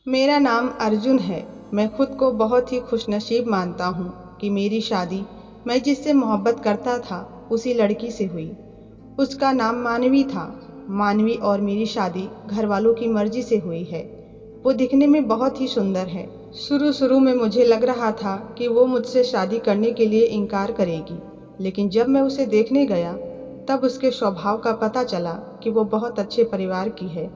मेरा नाम अर्जुन है। मैं खुद को बहुत ही खुशनसीब मानता हूँ कि मेरी शादी मैं जिससे मोहब्बत करता था उसी लड़की से हुई। उसका नाम मानवी था। मानवी और मेरी शादी घर वालों की मर्जी से हुई है। वो दिखने में बहुत ही सुंदर है। शुरू शुरू में मुझे लग रहा था कि वो मुझसे शादी करने के लिए इनकार करेगी, लेकिन जब मैं उसे देखने गया तब उसके स्वभाव का पता चला कि वो बहुत अच्छे परिवार की है।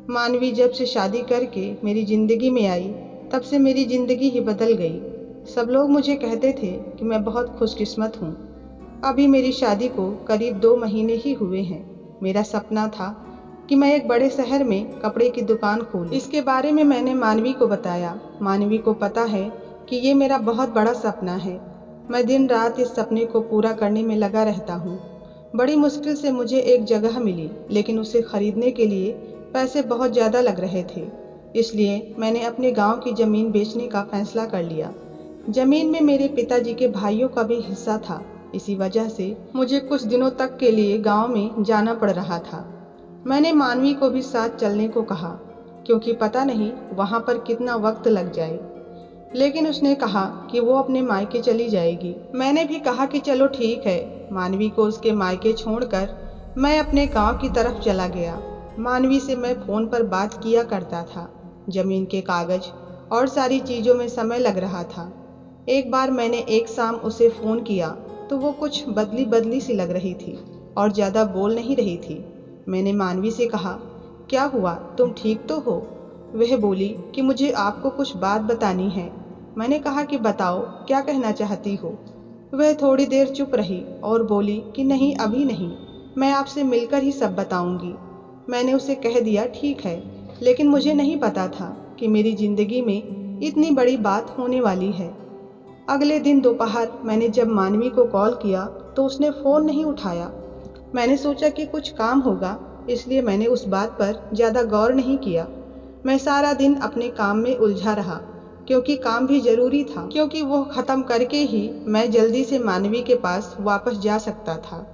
मानवी जब से शादी करके मेरी ज़िंदगी में आई तब से मेरी ज़िंदगी ही बदल गई। सब लोग मुझे कहते थे कि मैं बहुत खुशकिस्मत हूँ। अभी मेरी शादी को करीब 2 महीने ही हुए हैं। मेरा सपना था कि मैं एक बड़े शहर में कपड़े की दुकान खोलूं। इसके बारे में मैंने मानवी को बताया। मानवी को पता है कि ये मेरा बहुत बड़ा सपना है। मैं दिन रात इस सपने को पूरा करने में लगा रहता हूँ। बड़ी मुश्किल से मुझे एक जगह मिली, लेकिन उसे खरीदने के लिए पैसे बहुत ज़्यादा लग रहे थे। इसलिए मैंने अपने गांव की ज़मीन बेचने का फैसला कर लिया। ज़मीन में मेरे पिताजी के भाइयों का भी हिस्सा था। इसी वजह से मुझे कुछ दिनों तक के लिए गांव में जाना पड़ रहा था। मैंने मानवी को भी साथ चलने को कहा, क्योंकि पता नहीं वहां पर कितना वक्त लग जाए, लेकिन उसने कहा कि वो अपने मायके चली जाएगी। मैंने भी कहा कि चलो ठीक है। मानवी को उसके मायके छोड़कर मैं अपने गांव की तरफ चला गया। मानवी से मैं फ़ोन पर बात किया करता था। ज़मीन के कागज़ और सारी चीज़ों में समय लग रहा था। एक बार मैंने एक शाम उसे फ़ोन किया तो वो कुछ बदली बदली सी लग रही थी और ज़्यादा बोल नहीं रही थी। मैंने मानवी से कहा, क्या हुआ, तुम ठीक तो हो? वह बोली कि मुझे आपको कुछ बात बतानी है। मैंने कहा कि बताओ, क्या कहना चाहती हो? वह थोड़ी देर चुप रही और बोली कि नहीं, अभी नहीं, मैं आपसे मिलकर ही सब बताऊंगी। मैंने उसे कह दिया ठीक है, लेकिन मुझे नहीं पता था कि मेरी ज़िंदगी में इतनी बड़ी बात होने वाली है। अगले दिन दोपहर मैंने जब मानवी को कॉल किया तो उसने फ़ोन नहीं उठाया। मैंने सोचा कि कुछ काम होगा, इसलिए मैंने उस बात पर ज़्यादा गौर नहीं किया। मैं सारा दिन अपने काम में उलझा रहा, क्योंकि काम भी ज़रूरी था, क्योंकि वो ख़त्म करके ही मैं जल्दी से मानवी के पास वापस जा सकता था।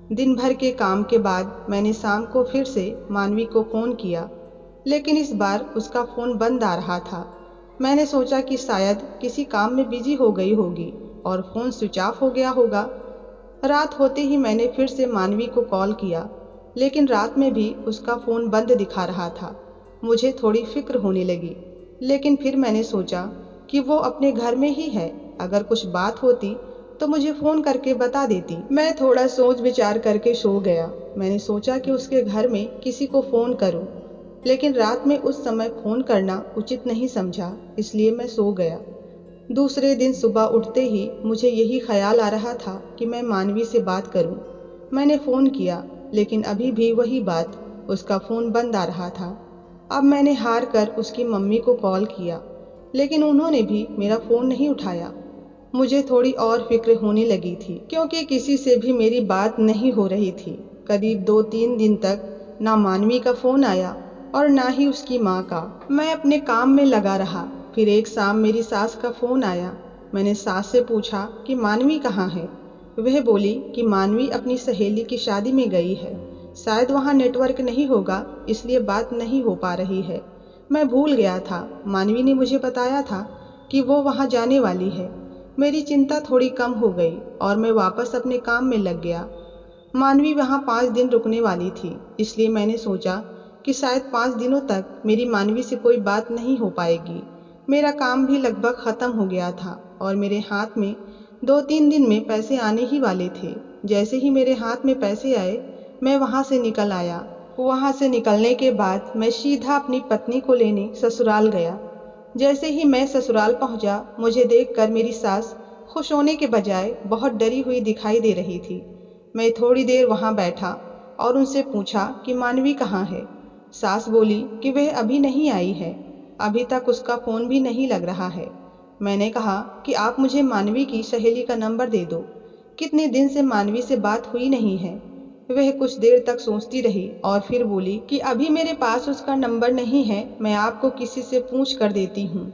दिन भर के काम के बाद मैंने शाम को फिर से मानवी को फ़ोन किया, लेकिन इस बार उसका फ़ोन बंद आ रहा था। मैंने सोचा कि शायद किसी काम में बिजी हो गई होगी और फ़ोन स्विच ऑफ हो गया होगा। रात होते ही मैंने फिर से मानवी को कॉल किया, लेकिन रात में भी उसका फ़ोन बंद दिखा रहा था। मुझे थोड़ी फिक्र होने लगी, लेकिन फिर मैंने सोचा कि वो अपने घर में ही है। अगर कुछ बात होती तो मुझे फ़ोन करके बता देती। मैं थोड़ा सोच विचार करके सो गया। मैंने सोचा कि उसके घर में किसी को फ़ोन करूं, लेकिन रात में उस समय फ़ोन करना उचित नहीं समझा, इसलिए मैं सो गया। दूसरे दिन सुबह उठते ही मुझे यही ख्याल आ रहा था कि मैं मानवी से बात करूं। मैंने फ़ोन किया, लेकिन अभी भी वही बात, उसका फ़ोन बंद आ रहा था। अब मैंने हार कर उसकी मम्मी को कॉल किया, लेकिन उन्होंने भी मेरा फ़ोन नहीं उठाया। मुझे थोड़ी और फिक्र होने लगी थी, क्योंकि किसी से भी मेरी बात नहीं हो रही थी। करीब 2-3 दिन तक ना मानवी का फ़ोन आया और ना ही उसकी माँ का। मैं अपने काम में लगा रहा। फिर एक शाम मेरी सास का फ़ोन आया। मैंने सास से पूछा कि मानवी कहाँ है। वह बोली कि मानवी अपनी सहेली की शादी में गई है, शायद वहाँ नेटवर्क नहीं होगा, इसलिए बात नहीं हो पा रही है। मैं भूल गया था, मानवी ने मुझे बताया था कि वो वहाँ जाने वाली है। मेरी चिंता थोड़ी कम हो गई और मैं वापस अपने काम में लग गया। मानवी वहाँ 5 दिन रुकने वाली थी, इसलिए मैंने सोचा कि शायद 5 दिनों तक मेरी मानवी से कोई बात नहीं हो पाएगी। मेरा काम भी लगभग ख़त्म हो गया था और मेरे हाथ में 2-3 दिन में पैसे आने ही वाले थे। जैसे ही मेरे हाथ में पैसे आए, मैं वहाँ से निकल आया। वहाँ से निकलने के बाद मैं सीधा अपनी पत्नी को लेने ससुराल गया। जैसे ही मैं ससुराल पहुंचा, मुझे देखकर मेरी सास खुश होने के बजाय बहुत डरी हुई दिखाई दे रही थी। मैं थोड़ी देर वहां बैठा और उनसे पूछा कि मानवी कहाँ है। सास बोली कि वह अभी नहीं आई है, अभी तक उसका फ़ोन भी नहीं लग रहा है। मैंने कहा कि आप मुझे मानवी की सहेली का नंबर दे दो, कितने दिन से मानवी से बात हुई नहीं है। वह कुछ देर तक सोचती रही और फिर बोली कि अभी मेरे पास उसका नंबर नहीं है, मैं आपको किसी से पूछ कर देती हूँ।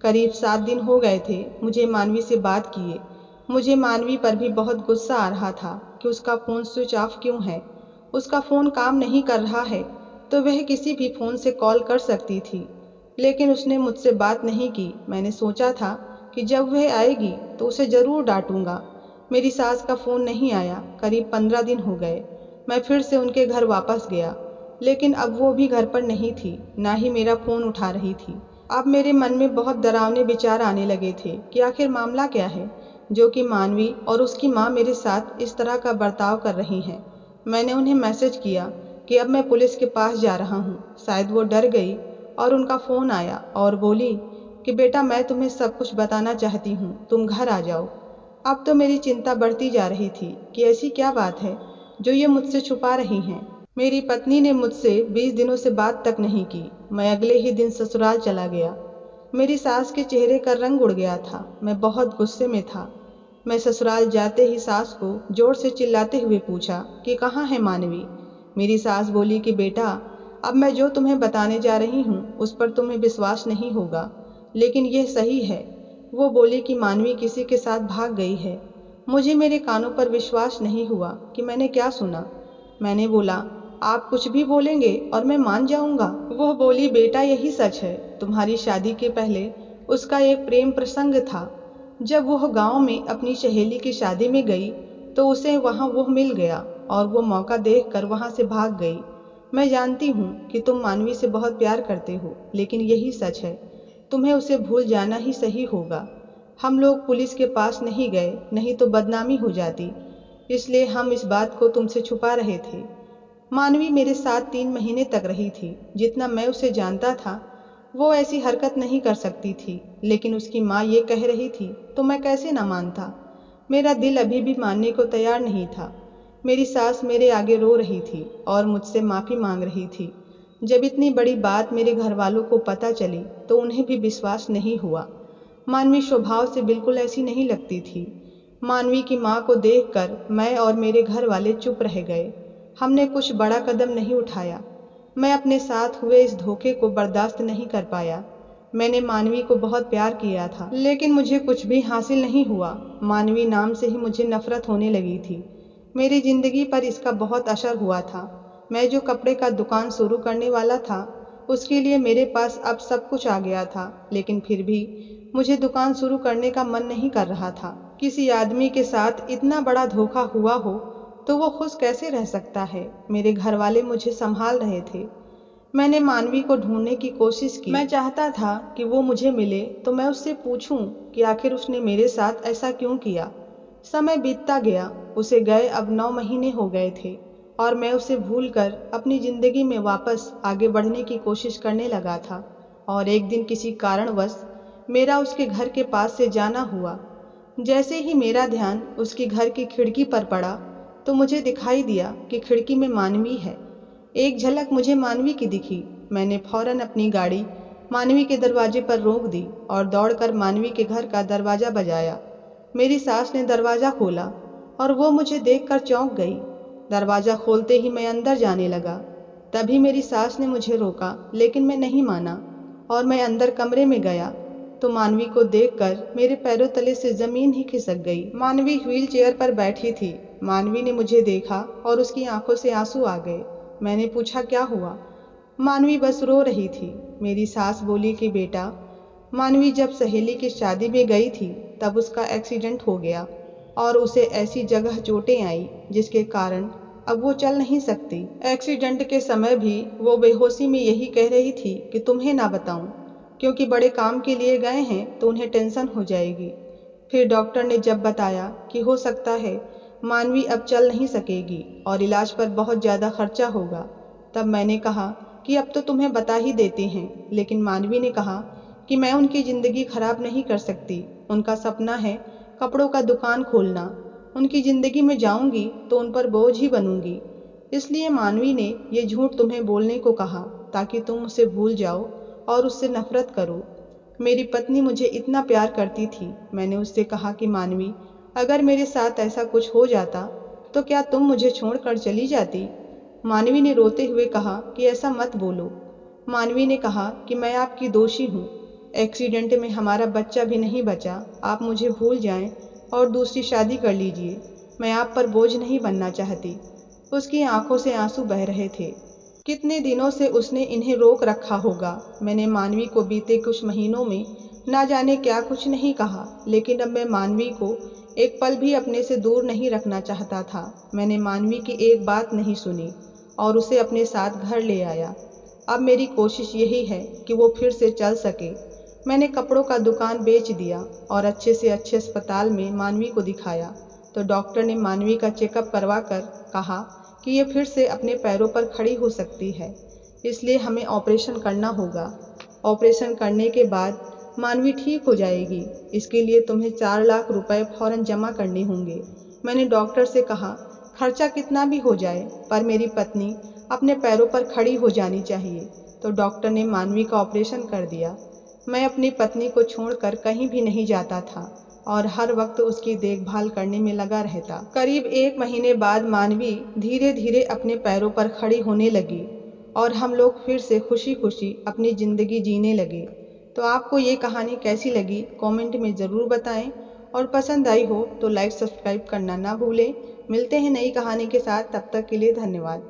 करीब 7 दिन हो गए थे मुझे मानवी से बात किए। मुझे मानवी पर भी बहुत गुस्सा आ रहा था कि उसका फ़ोन स्विच ऑफ क्यों है। उसका फ़ोन काम नहीं कर रहा है तो वह किसी भी फ़ोन से कॉल कर सकती थी। लेकिन उसने मुझसे बात नहीं की। मैंने सोचा था कि जब वह आएगी तो उसे ज़रूर डांटूंगा। मेरी सास का फ़ोन नहीं आया। करीब 15 दिन हो गए। मैं फिर से उनके घर वापस गया, लेकिन अब वो भी घर पर नहीं थी, ना ही मेरा फ़ोन उठा रही थी। अब मेरे मन में बहुत डरावने विचार आने लगे थे कि आखिर मामला क्या है जो कि मानवी और उसकी माँ मेरे साथ इस तरह का बर्ताव कर रही हैं। मैंने उन्हें मैसेज किया कि अब मैं पुलिस के पास जा रहा हूँ। शायद वो डर गई और उनका फ़ोन आया और बोली कि बेटा, मैं तुम्हें सब कुछ बताना चाहती हूँ, तुम घर आ जाओ। अब तो मेरी चिंता बढ़ती जा रही थी कि ऐसी क्या बात है जो ये मुझसे छुपा रही हैं। मेरी पत्नी ने मुझसे 20 दिनों से बात तक नहीं की। मैं अगले ही दिन ससुराल चला गया। मेरी सास के चेहरे का रंग उड़ गया था। मैं बहुत गुस्से में था। मैं ससुराल जाते ही सास को जोर से चिल्लाते हुए पूछा कि कहाँ है मानवी। मेरी सास बोली कि बेटा, अब मैं जो तुम्हें बताने जा रही हूँ उस पर तुम्हें विश्वास नहीं होगा, लेकिन यह सही है। वो बोली कि मानवी किसी के साथ भाग गई है। मुझे मेरे कानों पर विश्वास नहीं हुआ कि मैंने क्या सुना। मैंने बोला, आप कुछ भी बोलेंगे और मैं मान जाऊंगा। वो बोली, बेटा यही सच है। तुम्हारी शादी के पहले उसका एक प्रेम प्रसंग था। जब वह गांव में अपनी सहेली की शादी में गई तो उसे वहां वो मिल गया और वो मौका देखकर वहां से भाग गई। मैं जानती हूँ कि तुम मानवी से बहुत प्यार करते हो, लेकिन यही सच है। तुम्हें उसे भूल जाना ही सही होगा। हम लोग पुलिस के पास नहीं गए, नहीं तो बदनामी हो जाती, इसलिए हम इस बात को तुमसे छुपा रहे थे। मानवी मेरे साथ 3 महीने तक रही थी। जितना मैं उसे जानता था वो ऐसी हरकत नहीं कर सकती थी, लेकिन उसकी माँ ये कह रही थी तो मैं कैसे न मानता। मेरा दिल अभी भी मानने को तैयार नहीं था। मेरी सास मेरे आगे रो रही थी और मुझसे माफ़ी मांग रही थी। जब इतनी बड़ी बात मेरे घर वालों को पता चली तो उन्हें भी विश्वास नहीं हुआ। मानवी स्वभाव से बिल्कुल ऐसी नहीं लगती थी। मानवी की माँ को देखकर मैं और मेरे घर वाले चुप रह गए। हमने कुछ बड़ा कदम नहीं उठाया। मैं अपने साथ हुए इस धोखे को बर्दाश्त नहीं कर पाया। मैंने मानवी को बहुत प्यार किया था, लेकिन मुझे कुछ भी हासिल नहीं हुआ। मानवी नाम से ही मुझे नफरत होने लगी थी। मेरी जिंदगी पर इसका बहुत असर हुआ था। मैं जो कपड़े का दुकान शुरू करने वाला था उसके लिए मेरे पास अब सब कुछ आ गया था, लेकिन फिर भी मुझे दुकान शुरू करने का मन नहीं कर रहा था। किसी आदमी के साथ इतना बड़ा धोखा हुआ हो तो वो खुश कैसे रह सकता है। मेरे घर वाले मुझे संभाल रहे थे। मैंने मानवी को ढूंढने की कोशिश की। मैं चाहता था कि वो मुझे मिले तो मैं उससे पूछूं कि आखिर उसने मेरे साथ ऐसा क्यों किया। समय बीतता गया। उसे गए अब 9 महीने हो गए थे और मैं उसे भूलकर अपनी ज़िंदगी में वापस आगे बढ़ने की कोशिश करने लगा था। और एक दिन किसी कारणवश मेरा उसके घर के पास से जाना हुआ। जैसे ही मेरा ध्यान उसके घर की खिड़की पर पड़ा तो मुझे दिखाई दिया कि खिड़की में मानवी है। एक झलक मुझे मानवी की दिखी। मैंने फौरन अपनी गाड़ी मानवी के दरवाजे पर रोक दी और दौड़कर मानवी के घर का दरवाज़ा बजाया। मेरी सास ने दरवाज़ा खोला और वो मुझे देखकर चौंक गई। दरवाज़ा खोलते ही मैं अंदर जाने लगा। तभी मेरी सास ने मुझे रोका, लेकिन मैं नहीं माना और मैं अंदर कमरे में गया तो मानवी को देखकर मेरे पैरों तले से ज़मीन ही खिसक गई। मानवी व्हील चेयर पर बैठी थी। मानवी ने मुझे देखा और उसकी आंखों से आंसू आ गए। मैंने पूछा, क्या हुआ? मानवी बस रो रही थी। मेरी सास बोली कि बेटा, मानवी जब सहेली की शादी में गई थी तब उसका एक्सीडेंट हो गया और उसे ऐसी जगह चोटें आई जिसके कारण अब वो चल नहीं सकती। एक्सीडेंट के समय भी वो बेहोशी में यही कह रही थी कि तुम्हें ना बताऊं, क्योंकि बड़े काम के लिए गए हैं तो उन्हें टेंशन हो जाएगी। फिर डॉक्टर ने जब बताया कि हो सकता है मानवी अब चल नहीं सकेगी और इलाज पर बहुत ज़्यादा खर्चा होगा, तब मैंने कहा कि अब तो तुम्हें बता ही देते हैं। लेकिन मानवी ने कहा कि मैं उनकी ज़िंदगी खराब नहीं कर सकती। उनका सपना है कपड़ों का दुकान खोलना। उनकी ज़िंदगी में जाऊंगी तो उन पर बोझ ही बनूंगी। इसलिए मानवी ने ये झूठ तुम्हें बोलने को कहा ताकि तुम उसे भूल जाओ और उससे नफरत करो। मेरी पत्नी मुझे इतना प्यार करती थी। मैंने उससे कहा कि मानवी, अगर मेरे साथ ऐसा कुछ हो जाता तो क्या तुम मुझे छोड़कर चली जाती? मानवी ने रोते हुए कहा कि ऐसा मत बोलो। मानवी ने कहा कि मैं आपकी दोषी हूँ। एक्सीडेंट में हमारा बच्चा भी नहीं बचा। आप मुझे भूल जाएं और दूसरी शादी कर लीजिए। मैं आप पर बोझ नहीं बनना चाहती। उसकी आंखों से आंसू बह रहे थे। कितने दिनों से उसने इन्हें रोक रखा होगा। मैंने मानवी को बीते कुछ महीनों में ना जाने क्या कुछ नहीं कहा, लेकिन अब मैं मानवी को एक पल भी अपने से दूर नहीं रखना चाहता था। मैंने मानवी की एक बात नहीं सुनी और उसे अपने साथ घर ले आया। अब मेरी कोशिश यही है कि वो फिर से चल सके। मैंने कपड़ों का दुकान बेच दिया और अच्छे से अच्छे अस्पताल में मानवी को दिखाया तो डॉक्टर ने मानवी का चेकअप करवा कर कहा कि ये फिर से अपने पैरों पर खड़ी हो सकती है, इसलिए हमें ऑपरेशन करना होगा। ऑपरेशन करने के बाद मानवी ठीक हो जाएगी। इसके लिए तुम्हें 4 लाख रुपए फौरन जमा करने होंगे। मैंने डॉक्टर से कहा, खर्चा कितना भी हो जाए, पर मेरी पत्नी अपने पैरों पर खड़ी हो जानी चाहिए। तो डॉक्टर ने मानवी का ऑपरेशन कर दिया। मैं अपनी पत्नी को छोड़कर कहीं भी नहीं जाता था और हर वक्त उसकी देखभाल करने में लगा रहता। करीब 1 महीने बाद मानवी धीरे धीरे अपने पैरों पर खड़ी होने लगी और हम लोग फिर से खुशी खुशी अपनी ज़िंदगी जीने लगे। तो आपको ये कहानी कैसी लगी कमेंट में ज़रूर बताएं और पसंद आई हो तो लाइक सब्सक्राइब करना ना भूलें। मिलते हैं नई कहानी के साथ, तब तक के लिए धन्यवाद।